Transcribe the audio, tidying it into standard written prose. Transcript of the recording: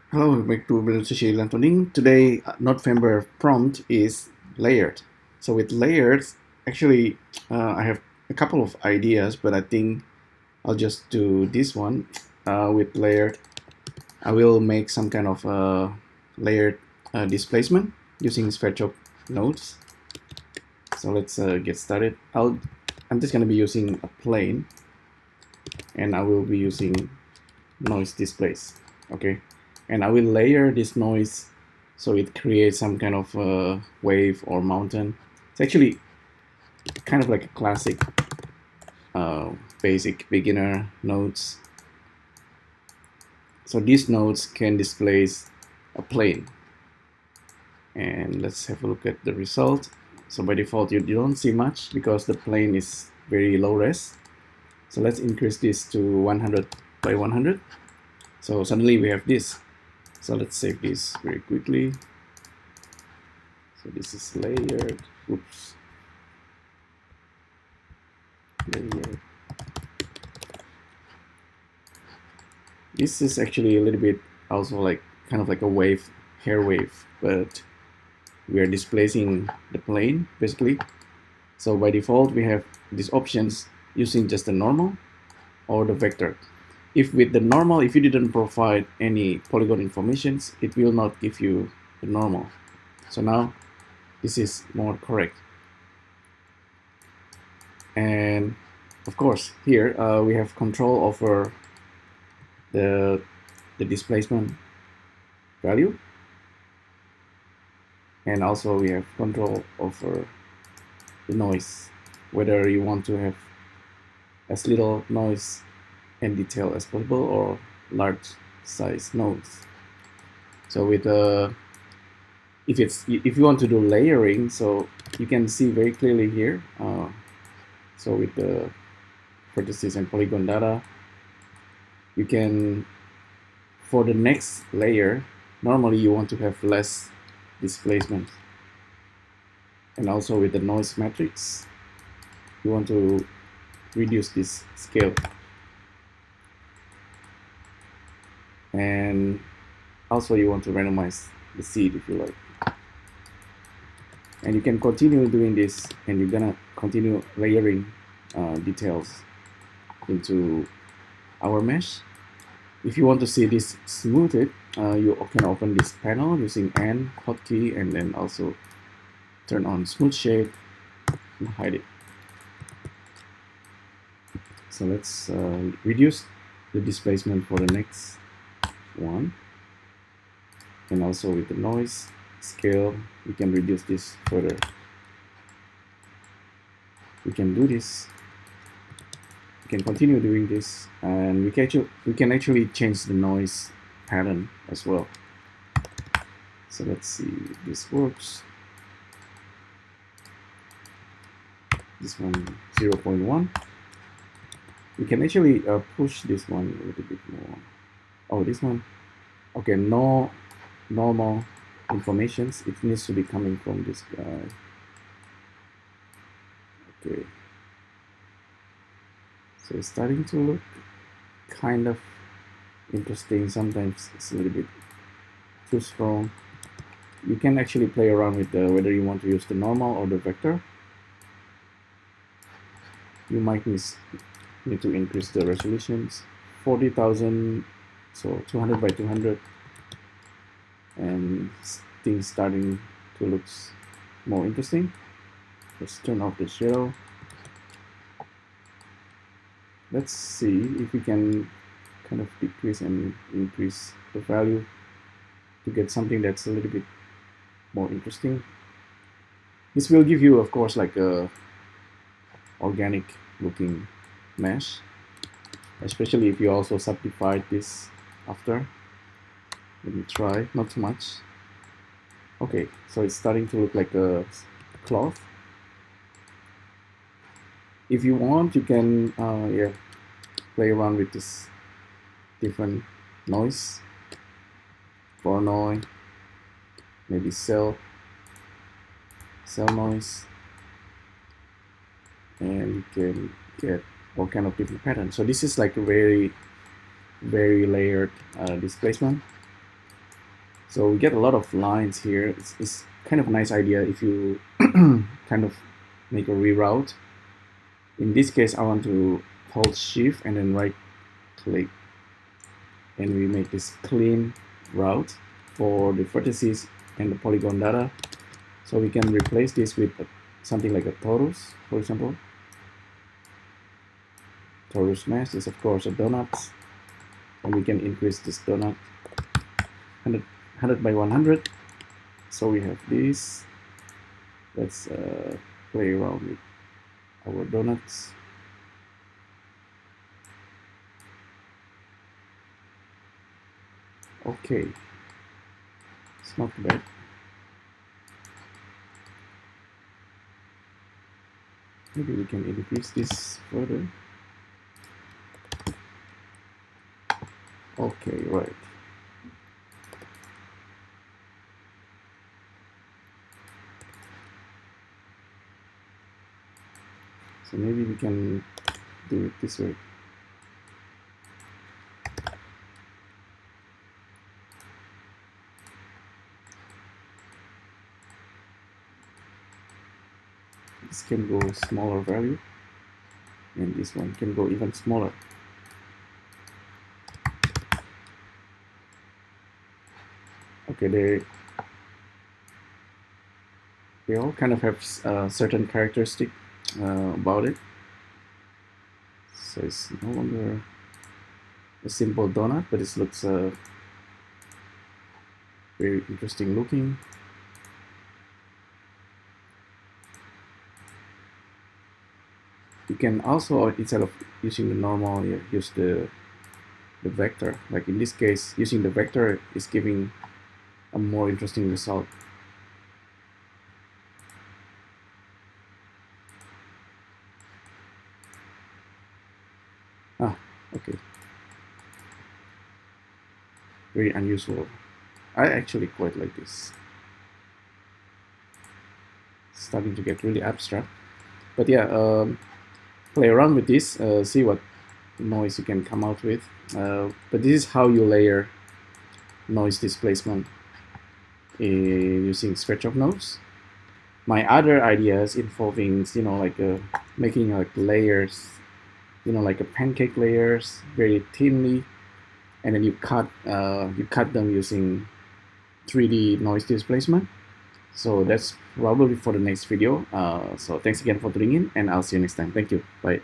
Hello, welcome back to LIVENODING. Today, November prompt is layered. So with layered, actually, I have a couple of ideas, but I think I'll just do this one. With layered, I will make some kind of layered displacement using spectral nodes. So let's get started. I'm just going to be using a plane, and I will be using noise displace. Okay, and I will layer this noise so it creates some kind of wave or mountain. It's actually kind of like a classic basic beginner nodes. So these nodes can displace a plane, and let's have a look at the result. So by default you don't see much because the plane is very low res. So let's increase this to 100 by 100. So suddenly we have this. So let's save this very quickly. So this is layered. Oops. Layered. This is actually a little bit also like kind of like a wave, hair wave, but we are displacing the plane basically. So by default we have these options using just the normal or the vector. If with the normal, if you didn't provide any polygon informations, it will not give you the normal. So now this is more correct. And of course here we have control over the displacement value, and also we have control over the noise, whether you want to have as little noise and detail as possible or large size nodes. So with if you want to do layering, so you can see very clearly here. So with the vertices and polygon data, you can, for the next layer, normally you want to have less displacement. And also with the noise matrix, you want to reduce this scale. And also you want to randomize the seed if you like. And you can continue doing this, and you're gonna continue layering details into our mesh. If you want to see this smoothed, you can open this panel using N hotkey, and then also turn on smooth shade and hide it. So let's reduce the displacement for the next one, and also with the noise scale we can reduce this further. We can do this, we can continue doing this, and we can actually change the noise pattern as well. So let's see if this works. This one 0.1. We can actually push this one a little bit more. Oh, this one, okay, no normal informations, it needs to be coming from this guy. Okay, so it's starting to look kind of interesting. Sometimes it's a little bit too strong. You can actually play around with whether you want to use the normal or the vector. You might need to increase the resolutions. 40,000, so 200 by 200, and things starting to look more interesting. Let's turn off the shadow. Let's see if we can kind of decrease and increase the value to get something that's a little bit more interesting. This will give you, of course, like a organic looking mesh, especially if you also subdivide this after. Let me try, not too much. Okay, so it's starting to look like a cloth. If you want, you can yeah, play around with this different noise, Voronoi, maybe cell noise, and you can get all kind of different patterns. So this is like a very layered displacement. So we get a lot of lines here. It's kind of a nice idea if you kind of make a reroute. In this case, I want to hold shift and then right click, and we make this clean route for the vertices and the polygon data. So we can replace this with something like a torus, for example. Torus mesh is of course a donut, and we can increase this donut 100 by 100. So we have this. Let's play around with our donuts. Okay, it's not bad. Maybe we can increase this further. Okay, right. So maybe we can do it this way. This can go smaller value, and this one can go even smaller. Okay, they all kind of have certain characteristic about it. So it's no longer a simple donut, but it looks very interesting looking. You can also, instead of using the normal, use the vector. Like in this case, using the vector is giving a more interesting result. Okay. Very unusual. I actually quite like this. It's starting to get really abstract. But yeah, play around with this, see what noise you can come out with. But this is how you layer noise displacement using Scratch nodes. My other ideas involving, like making like layers, like a pancake layers, very thinly, and then you cut them using 3D noise displacement. So that's probably for the next video. So thanks again for tuning in, and I'll see you next time. Thank you. Bye.